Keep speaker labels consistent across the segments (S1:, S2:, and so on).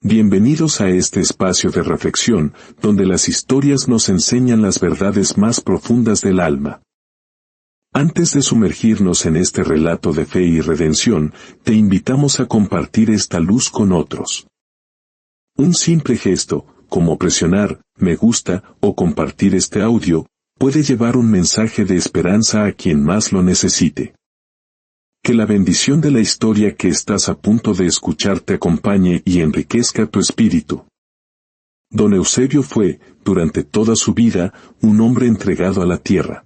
S1: Bienvenidos a este espacio de reflexión, donde las historias nos enseñan las verdades más profundas del alma. Antes de sumergirnos en este relato de fe y redención, te invitamos a compartir esta luz con otros. Un simple gesto, como presionar me gusta o compartir este audio, puede llevar un mensaje de esperanza a quien más lo necesite. Que la bendición de la historia que estás a punto de escuchar te acompañe y enriquezca tu espíritu. Don Eusebio fue, durante toda su vida, un hombre entregado a la tierra.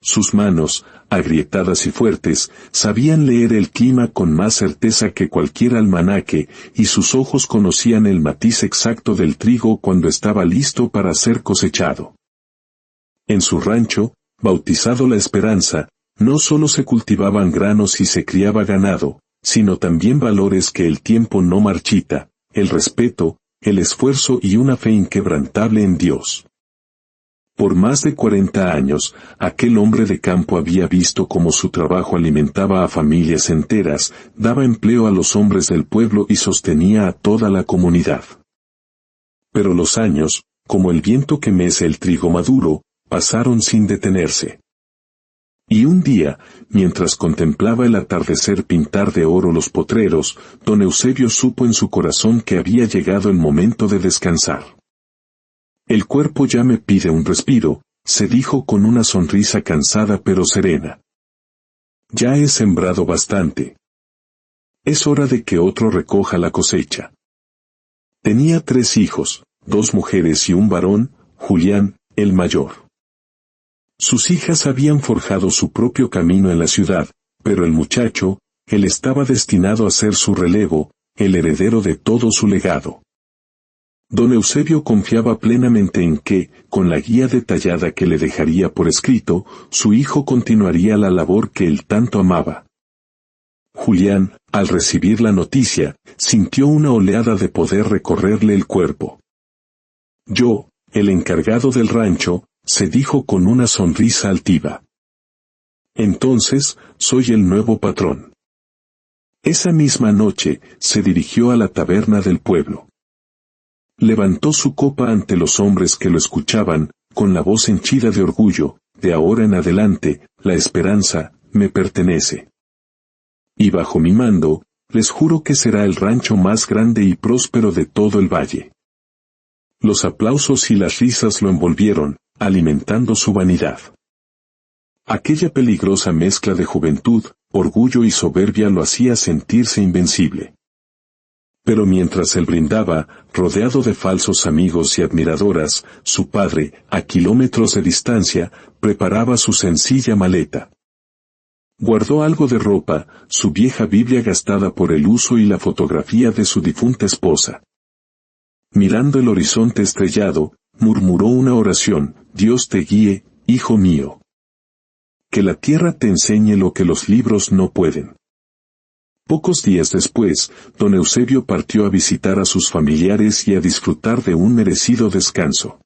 S1: Sus manos, agrietadas y fuertes, sabían leer el clima con más certeza que cualquier almanaque, y sus ojos conocían el matiz exacto del trigo cuando estaba listo para ser cosechado. En su rancho, bautizado La Esperanza, no solo se cultivaban granos y se criaba ganado, sino también valores que el tiempo no marchita, el respeto, el esfuerzo y una fe inquebrantable en Dios. Por más de 40 años, aquel hombre de campo había visto cómo su trabajo alimentaba a familias enteras, daba empleo a los hombres del pueblo y sostenía a toda la comunidad. Pero los años, como el viento que mece el trigo maduro, pasaron sin detenerse. Y un día, mientras contemplaba el atardecer pintar de oro los potreros, don Eusebio supo en su corazón que había llegado el momento de descansar. El cuerpo ya me pide un respiro, se dijo con una sonrisa cansada pero serena. Ya he sembrado bastante. Es hora de que otro recoja la cosecha. Tenía 3 hijos, 2 mujeres y un varón, Julián, el mayor. Sus hijas habían forjado su propio camino en la ciudad, pero el muchacho, él estaba destinado a ser su relevo, el heredero de todo su legado. Don Eusebio confiaba plenamente en que, con la guía detallada que le dejaría por escrito, su hijo continuaría la labor que él tanto amaba. Julián, al recibir la noticia, sintió una oleada de poder recorrerle el cuerpo. Yo, el encargado del rancho, se dijo con una sonrisa altiva. Entonces, soy el nuevo patrón. Esa misma noche, se dirigió a la taberna del pueblo. Levantó su copa ante los hombres que lo escuchaban, con la voz henchida de orgullo, de ahora en adelante, la esperanza, me pertenece. Y bajo mi mando, les juro que será el rancho más grande y próspero de todo el valle. Los aplausos y las risas lo envolvieron, alimentando su vanidad. Aquella peligrosa mezcla de juventud, orgullo y soberbia lo hacía sentirse invencible. Pero mientras él brindaba, rodeado de falsos amigos y admiradoras, su padre, a kilómetros de distancia, preparaba su sencilla maleta. Guardó algo de ropa, su vieja Biblia gastada por el uso y la fotografía de su difunta esposa. Mirando el horizonte estrellado, murmuró una oración: Dios te guíe, hijo mío. Que la tierra te enseñe lo que los libros no pueden. Pocos días después, don Eusebio partió a visitar a sus familiares y a disfrutar de un merecido descanso.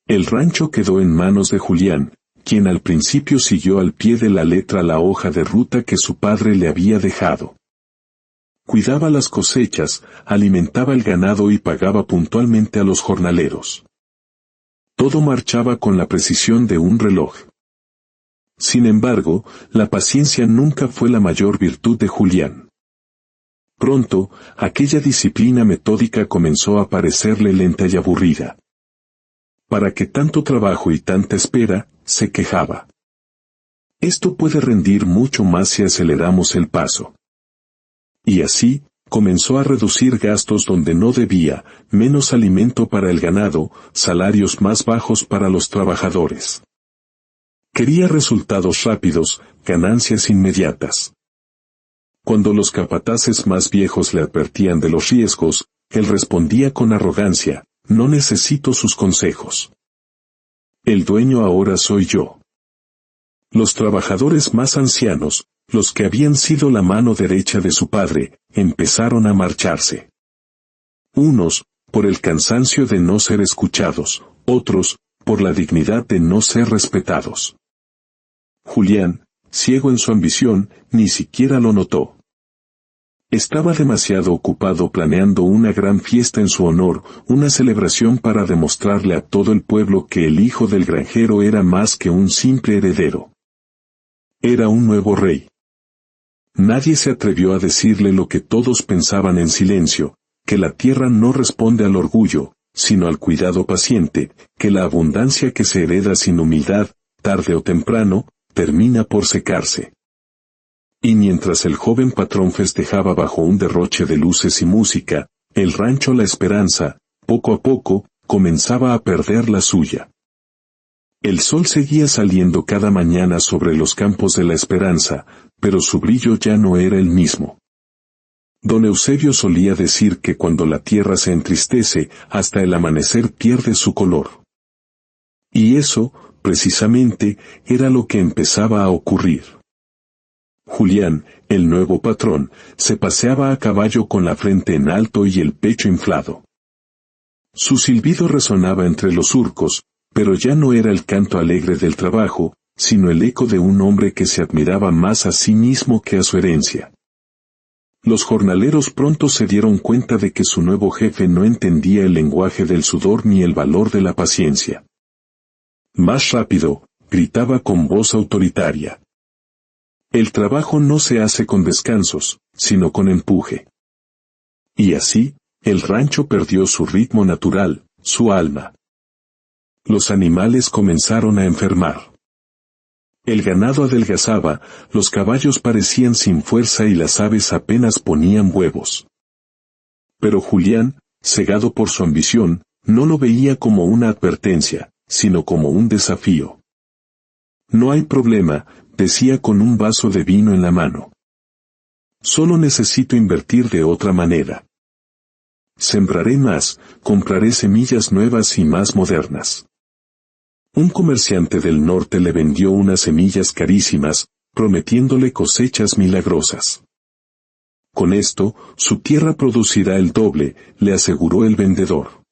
S1: El rancho quedó en manos de Julián, quien al principio siguió al pie de la letra la hoja de ruta que su padre le había dejado. Cuidaba las cosechas, alimentaba el ganado y pagaba puntualmente a los jornaleros. Todo marchaba con la precisión de un reloj. Sin embargo, la paciencia nunca fue la mayor virtud de Julián. Pronto, aquella disciplina metódica comenzó a parecerle lenta y aburrida. ¿Para qué tanto trabajo y tanta espera?, se quejaba. Esto puede rendir mucho más si aceleramos el paso. Y así, comenzó a reducir gastos donde no debía, menos alimento para el ganado, salarios más bajos para los trabajadores. Quería resultados rápidos, ganancias inmediatas. Cuando los capataces más viejos le advertían de los riesgos, él respondía con arrogancia: no necesito sus consejos. El dueño ahora soy yo. Los trabajadores más ancianos, los que habían sido la mano derecha de su padre, empezaron a marcharse. Unos, por el cansancio de no ser escuchados, otros, por la dignidad de no ser respetados. Julián, ciego en su ambición, ni siquiera lo notó. Estaba demasiado ocupado planeando una gran fiesta en su honor, una celebración para demostrarle a todo el pueblo que el hijo del granjero era más que un simple heredero. Era un nuevo rey. Nadie se atrevió a decirle lo que todos pensaban en silencio, que la tierra no responde al orgullo, sino al cuidado paciente, que la abundancia que se hereda sin humildad, tarde o temprano, termina por secarse. Y mientras el joven patrón festejaba bajo un derroche de luces y música, el rancho La Esperanza, poco a poco, comenzaba a perder la suya. El sol seguía saliendo cada mañana sobre los campos de La Esperanza, pero su brillo ya no era el mismo. Don Eusebio solía decir que cuando la tierra se entristece, hasta el amanecer pierde su color. Y eso, precisamente, era lo que empezaba a ocurrir. Julián, el nuevo patrón, se paseaba a caballo con la frente en alto y el pecho inflado. Su silbido resonaba entre los surcos, pero ya no era el canto alegre del trabajo, sino el eco de un hombre que se admiraba más a sí mismo que a su herencia. Los jornaleros pronto se dieron cuenta de que su nuevo jefe no entendía el lenguaje del sudor ni el valor de la paciencia. Más rápido, gritaba con voz autoritaria. El trabajo no se hace con descansos, sino con empuje. Y así, el rancho perdió su ritmo natural, su alma. Los animales comenzaron a enfermar. El ganado adelgazaba, los caballos parecían sin fuerza y las aves apenas ponían huevos. Pero Julián, cegado por su ambición, no lo veía como una advertencia, sino como un desafío. No hay problema, decía con un vaso de vino en la mano. Solo necesito invertir de otra manera. Sembraré más, compraré semillas nuevas y más modernas. Un comerciante del norte le vendió unas semillas carísimas, prometiéndole cosechas milagrosas. Con esto, su tierra producirá el doble, le aseguró el vendedor.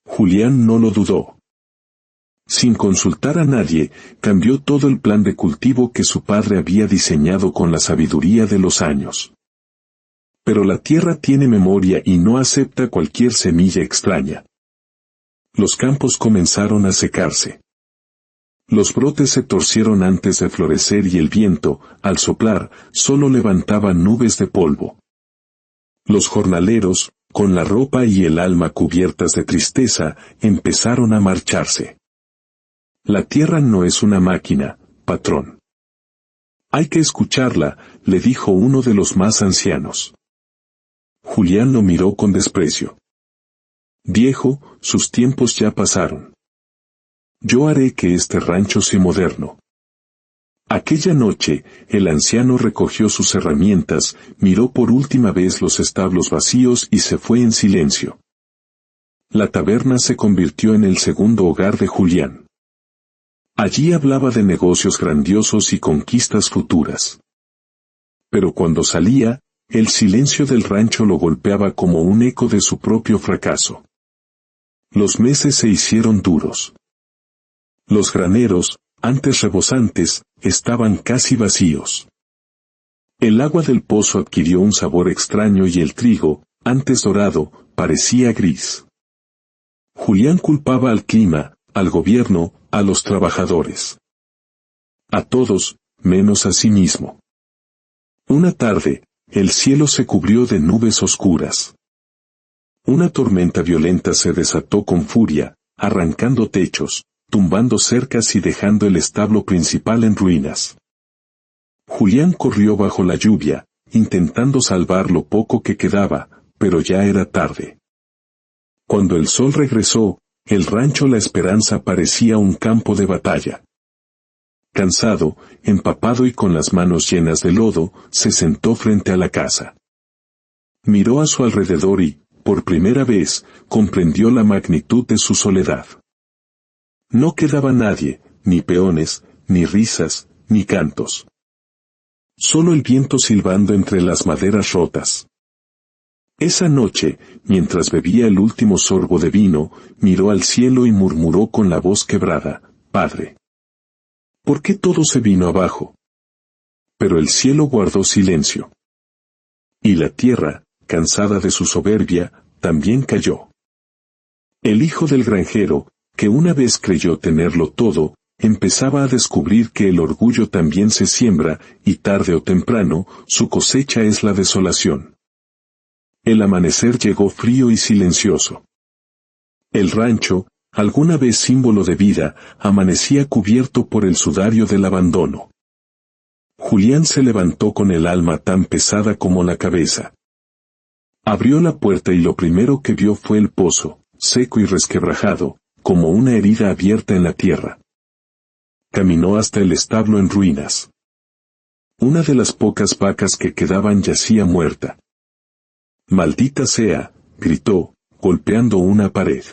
S1: Julián no lo dudó. Sin consultar a nadie, cambió todo el plan de cultivo que su padre había diseñado con la sabiduría de los años. Pero la tierra tiene memoria y no acepta cualquier semilla extraña. Los campos comenzaron a secarse. Los brotes se torcieron antes de florecer y el viento, al soplar, solo levantaba nubes de polvo. Los jornaleros, con la ropa y el alma cubiertas de tristeza, empezaron a marcharse. La tierra no es una máquina, patrón. Hay que escucharla, le dijo uno de los más ancianos. Julián lo miró con desprecio. Viejo, sus tiempos ya pasaron. Yo haré que este rancho sea moderno. Aquella noche, el anciano recogió sus herramientas, miró por última vez los establos vacíos y se fue en silencio. La taberna se convirtió en el segundo hogar de Julián. Allí hablaba de negocios grandiosos y conquistas futuras. Pero cuando salía, el silencio del rancho lo golpeaba como un eco de su propio fracaso. Los meses se hicieron duros. Los graneros, antes rebosantes, estaban casi vacíos. El agua del pozo adquirió un sabor extraño y el trigo, antes dorado, parecía gris. Julián culpaba al clima, al gobierno, a los trabajadores. A todos, menos a sí mismo. Una tarde, el cielo se cubrió de nubes oscuras. Una tormenta violenta se desató con furia, arrancando techos, tumbando cercas y dejando el establo principal en ruinas. Julián corrió bajo la lluvia, intentando salvar lo poco que quedaba, pero ya era tarde. Cuando el sol regresó, el rancho La Esperanza parecía un campo de batalla. Cansado, empapado y con las manos llenas de lodo, se sentó frente a la casa. Miró a su alrededor y, por primera vez, comprendió la magnitud de su soledad. No quedaba nadie, ni peones, ni risas, ni cantos. Solo el viento silbando entre las maderas rotas. Esa noche, mientras bebía el último sorbo de vino, miró al cielo y murmuró con la voz quebrada, «Padre, ¿por qué todo se vino abajo?» Pero el cielo guardó silencio. Y la tierra, cansada de su soberbia, también cayó. El hijo del granjero, que una vez creyó tenerlo todo, empezaba a descubrir que el orgullo también se siembra, y tarde o temprano, su cosecha es la desolación. El amanecer llegó frío y silencioso. El rancho, alguna vez símbolo de vida, amanecía cubierto por el sudario del abandono. Julián se levantó con el alma tan pesada como la cabeza. Abrió la puerta y lo primero que vio fue el pozo, seco y resquebrajado, como una herida abierta en la tierra. Caminó hasta el establo en ruinas. Una de las pocas vacas que quedaban yacía muerta. «Maldita sea», gritó, golpeando una pared.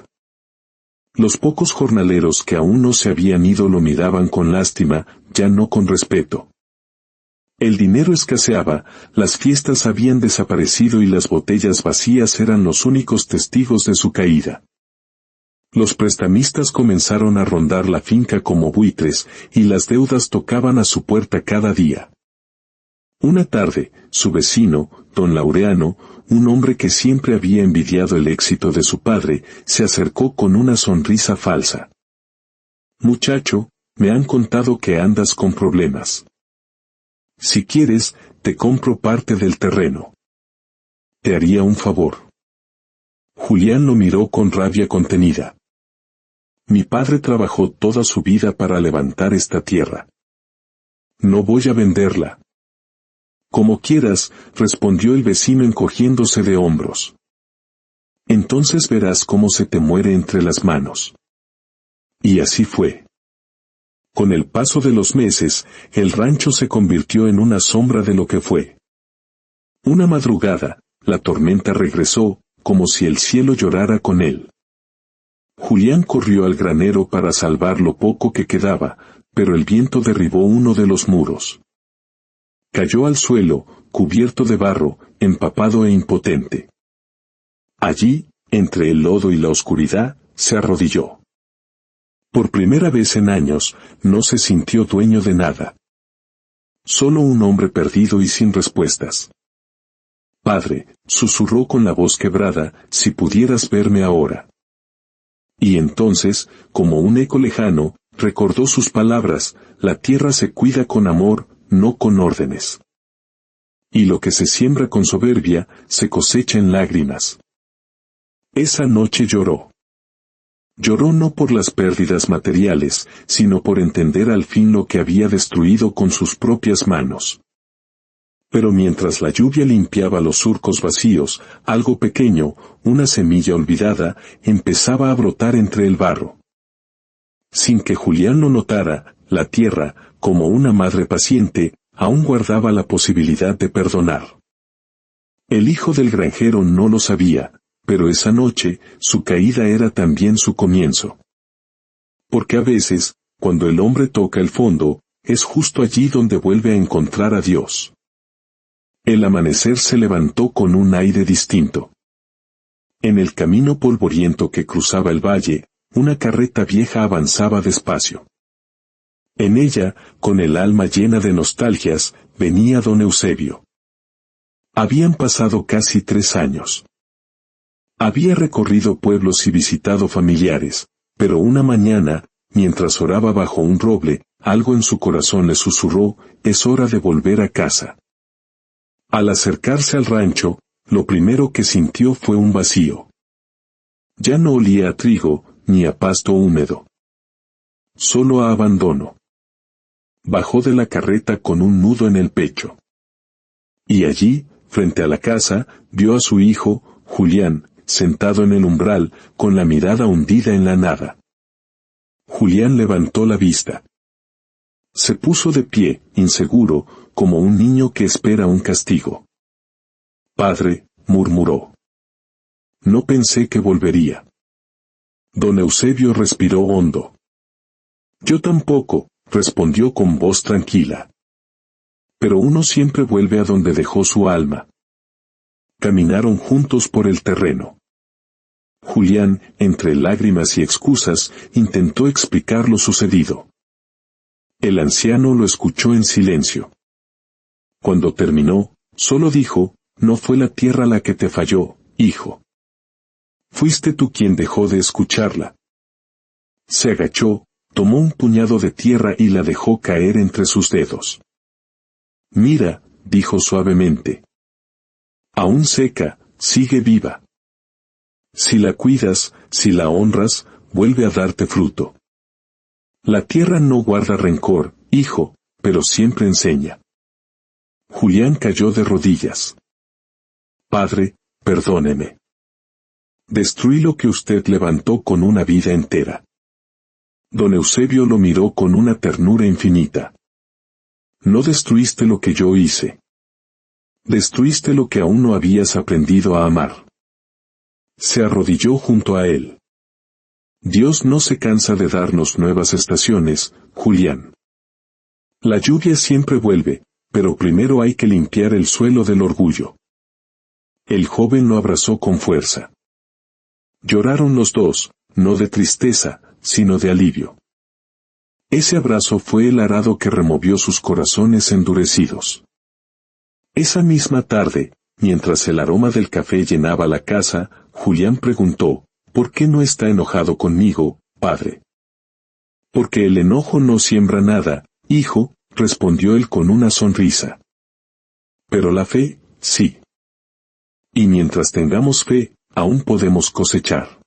S1: Los pocos jornaleros que aún no se habían ido lo miraban con lástima, ya no con respeto. El dinero escaseaba, las fiestas habían desaparecido y las botellas vacías eran los únicos testigos de su caída. Los prestamistas comenzaron a rondar la finca como buitres, y las deudas tocaban a su puerta cada día. Una tarde, su vecino, don Laureano, un hombre que siempre había envidiado el éxito de su padre, se acercó con una sonrisa falsa. «Muchacho, me han contado que andas con problemas. Si quieres, te compro parte del terreno. Te haría un favor». Julián lo miró con rabia contenida. «Mi padre trabajó toda su vida para levantar esta tierra. No voy a venderla». «Como quieras», respondió el vecino encogiéndose de hombros. «Entonces verás cómo se te muere entre las manos». Y así fue. Con el paso de los meses, el rancho se convirtió en una sombra de lo que fue. Una madrugada, la tormenta regresó, como si el cielo llorara con él. Julián corrió al granero para salvar lo poco que quedaba, pero el viento derribó uno de los muros. Cayó al suelo, cubierto de barro, empapado e impotente. Allí, entre el lodo y la oscuridad, se arrodilló. Por primera vez en años, no se sintió dueño de nada. Solo un hombre perdido y sin respuestas. «Padre», susurró con la voz quebrada, «si pudieras verme ahora». Y entonces, como un eco lejano, recordó sus palabras: «La tierra se cuida con amor, no con órdenes. Y lo que se siembra con soberbia, se cosecha en lágrimas». Esa noche lloró. Lloró no por las pérdidas materiales, sino por entender al fin lo que había destruido con sus propias manos. Pero mientras la lluvia limpiaba los surcos vacíos, algo pequeño, una semilla olvidada, empezaba a brotar entre el barro. Sin que Julián lo notara, la tierra, como una madre paciente, aún guardaba la posibilidad de perdonar. El hijo del granjero no lo sabía, pero esa noche, su caída era también su comienzo. Porque a veces, cuando el hombre toca el fondo, es justo allí donde vuelve a encontrar a Dios. El amanecer se levantó con un aire distinto. En el camino polvoriento que cruzaba el valle, una carreta vieja avanzaba despacio. En ella, con el alma llena de nostalgias, venía don Eusebio. Habían pasado casi 3 años. Había recorrido pueblos y visitado familiares, pero una mañana, mientras oraba bajo un roble, algo en su corazón le susurró: «Es hora de volver a casa». Al acercarse al rancho, lo primero que sintió fue un vacío. Ya no olía a trigo, ni a pasto húmedo. Solo a abandono. Bajó de la carreta con un nudo en el pecho. Y allí, frente a la casa, vio a su hijo, Julián, sentado en el umbral, con la mirada hundida en la nada. Julián levantó la vista. Se puso de pie, inseguro, como un niño que espera un castigo. «Padre», murmuró. «No pensé que volvería». Don Eusebio respiró hondo. «Yo tampoco», respondió con voz tranquila. «Pero uno siempre vuelve a donde dejó su alma». Caminaron juntos por el terreno. Julián, entre lágrimas y excusas, intentó explicar lo sucedido. El anciano lo escuchó en silencio. Cuando terminó, solo dijo: no fue la tierra la que te falló, hijo. Fuiste tú quien dejó de escucharla. Se agachó, tomó un puñado de tierra y la dejó caer entre sus dedos. Mira, dijo suavemente. Aún seca, sigue viva. Si la cuidas, si la honras, vuelve a darte fruto. La tierra no guarda rencor, hijo, pero siempre enseña. Julián cayó de rodillas. Padre, perdóneme. Destruí lo que usted levantó con una vida entera. Don Eusebio lo miró con una ternura infinita. No destruiste lo que yo hice. Destruiste lo que aún no habías aprendido a amar. Se arrodilló junto a él. Dios no se cansa de darnos nuevas estaciones, Julián. La lluvia siempre vuelve, pero primero hay que limpiar el suelo del orgullo. El joven lo abrazó con fuerza. Lloraron los dos, no de tristeza, sino de alivio. Ese abrazo fue el arado que removió sus corazones endurecidos. Esa misma tarde, mientras el aroma del café llenaba la casa, Julián preguntó, ¿por qué no está enojado conmigo, padre? Porque el enojo no siembra nada, hijo, respondió él con una sonrisa. Pero la fe, sí. Y mientras tengamos fe, aún podemos cosechar.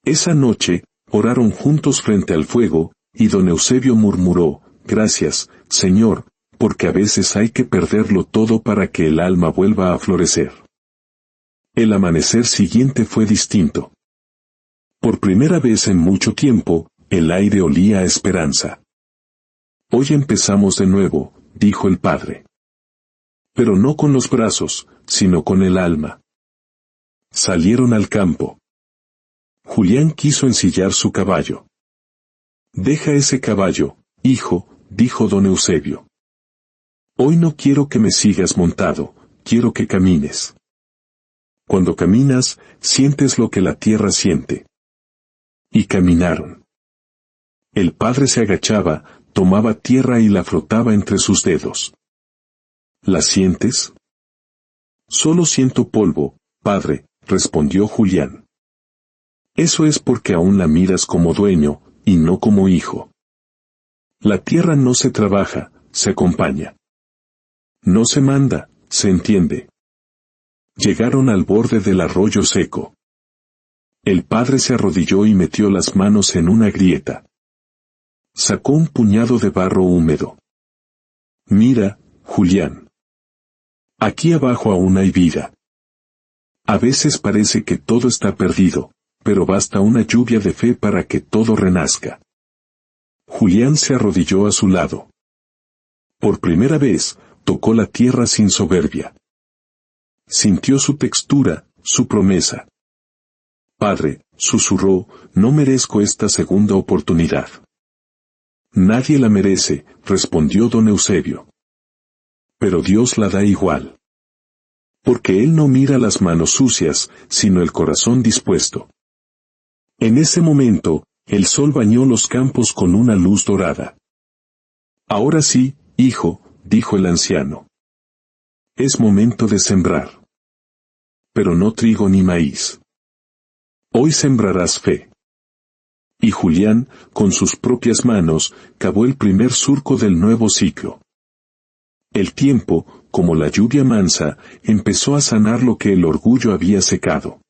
S1: Esa noche, oraron juntos frente al fuego, y don Eusebio murmuró, gracias, Señor, porque a veces hay que perderlo todo para que el alma vuelva a florecer. El amanecer siguiente fue distinto. Por primera vez en mucho tiempo, el aire olía a esperanza. Hoy empezamos de nuevo, dijo el padre. Pero no con los brazos, sino con el alma. Salieron al campo. Julián quiso ensillar su caballo. Deja ese caballo, hijo, dijo don Eusebio. Hoy no quiero que me sigas montado, quiero que camines. Cuando caminas, sientes lo que la tierra siente. Y caminaron. El padre se agachaba, tomaba tierra y la frotaba entre sus dedos. ¿La sientes? Solo siento polvo, padre, respondió Julián. Eso es porque aún la miras como dueño, y no como hijo. La tierra no se trabaja, se acompaña. No se manda, se entiende. Llegaron al borde del arroyo seco. El padre se arrodilló y metió las manos en una grieta. Sacó un puñado de barro húmedo. Mira, Julián. Aquí abajo aún hay vida. A veces parece que todo está perdido, pero basta una lluvia de fe para que todo renazca. Julián se arrodilló a su lado. Por primera vez, tocó la tierra sin soberbia. Sintió su textura, su promesa. Padre, susurró, no merezco esta segunda oportunidad. Nadie la merece, respondió don Eusebio. Pero Dios la da igual. Porque Él no mira las manos sucias, sino el corazón dispuesto. En ese momento, el sol bañó los campos con una luz dorada. Ahora sí, hijo, dijo el anciano. Es momento de sembrar. Pero no trigo ni maíz. Hoy sembrarás fe. Y Julián, con sus propias manos, cavó el primer surco del nuevo ciclo. El tiempo, como la lluvia mansa, empezó a sanar lo que el orgullo había secado.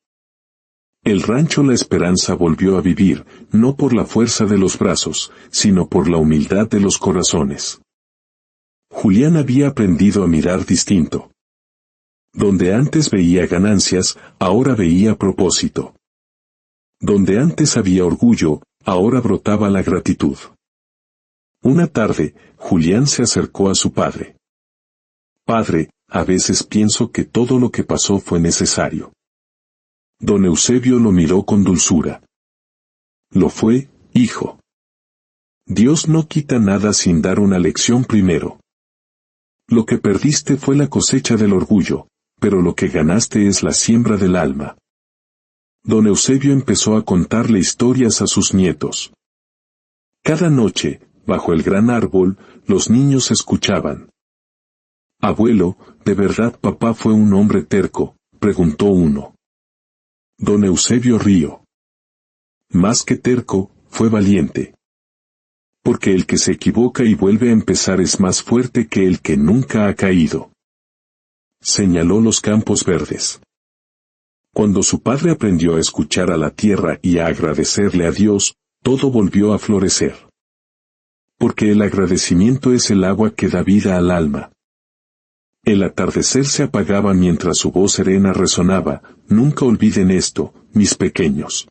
S1: El rancho La Esperanza volvió a vivir, no por la fuerza de los brazos, sino por la humildad de los corazones. Julián había aprendido a mirar distinto. Donde antes veía ganancias, ahora veía propósito. Donde antes había orgullo, ahora brotaba la gratitud. Una tarde, Julián se acercó a su padre. Padre, a veces pienso que todo lo que pasó fue necesario. Don Eusebio lo miró con dulzura. Lo fue, hijo. Dios no quita nada sin dar una lección primero. Lo que perdiste fue la cosecha del orgullo, pero lo que ganaste es la siembra del alma. Don Eusebio empezó a contarle historias a sus nietos. Cada noche, bajo el gran árbol, los niños escuchaban. Abuelo, ¿de verdad papá fue un hombre terco?, preguntó uno. Don Eusebio rió. Más que terco, fue valiente. Porque el que se equivoca y vuelve a empezar es más fuerte que el que nunca ha caído. Señaló los campos verdes. Cuando su padre aprendió a escuchar a la tierra y a agradecerle a Dios, todo volvió a florecer. Porque el agradecimiento es el agua que da vida al alma. El atardecer se apagaba mientras su voz serena resonaba. Nunca olviden esto, mis pequeños.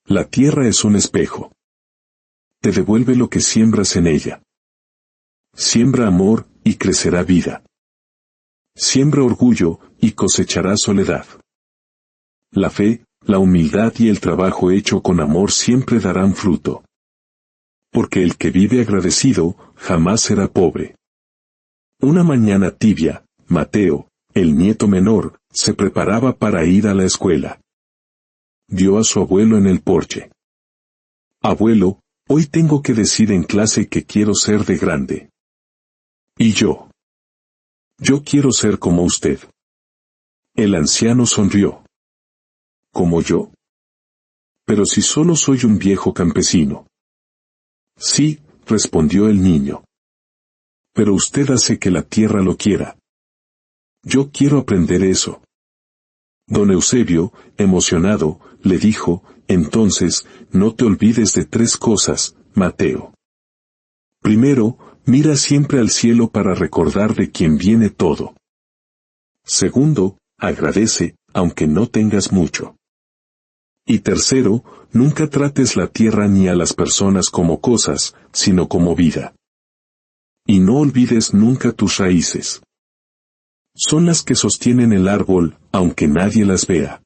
S1: La tierra es un espejo. Te devuelve lo que siembras en ella. Siembra amor, y crecerá vida. Siembra orgullo, y cosechará soledad. La fe, la humildad y el trabajo hecho con amor siempre darán fruto. Porque el que vive agradecido, jamás será pobre. Una mañana tibia, Mateo, el nieto menor, se preparaba para ir a la escuela. Vio a su abuelo en el porche. Abuelo, hoy tengo que decir en clase que quiero ser de grande. ¿Y yo? Yo quiero ser como usted. El anciano sonrió. ¿Como yo? Pero si solo soy un viejo campesino. Sí, respondió el niño. Pero usted hace que la tierra lo quiera. Yo quiero aprender eso. Don Eusebio, emocionado, le dijo, entonces, no te olvides de 3 cosas, Mateo. Primero, mira siempre al cielo para recordar de quién viene todo. Segundo, agradece, aunque no tengas mucho. Y tercero, nunca trates la tierra ni a las personas como cosas, sino como vida. Y no olvides nunca tus raíces. Son las que sostienen el árbol, aunque nadie las vea.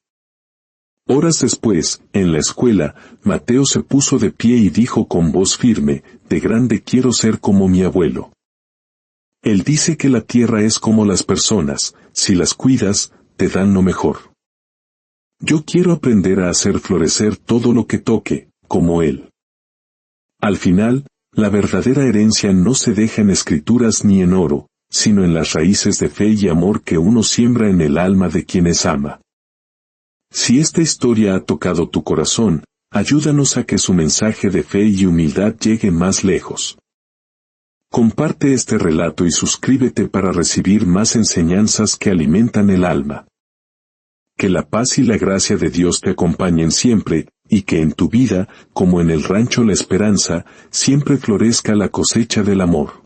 S1: Horas después, en la escuela, Mateo se puso de pie y dijo con voz firme, de grande quiero ser como mi abuelo. Él dice que la tierra es como las personas, si las cuidas, te dan lo mejor. Yo quiero aprender a hacer florecer todo lo que toque, como él. Al final, la verdadera herencia no se deja en escrituras ni en oro, sino en las raíces de fe y amor que uno siembra en el alma de quienes ama. Si esta historia ha tocado tu corazón, ayúdanos a que su mensaje de fe y humildad llegue más lejos. Comparte este relato y suscríbete para recibir más enseñanzas que alimentan el alma. Que la paz y la gracia de Dios te acompañen siempre, y que en tu vida, como en el rancho La Esperanza, siempre florezca la cosecha del amor.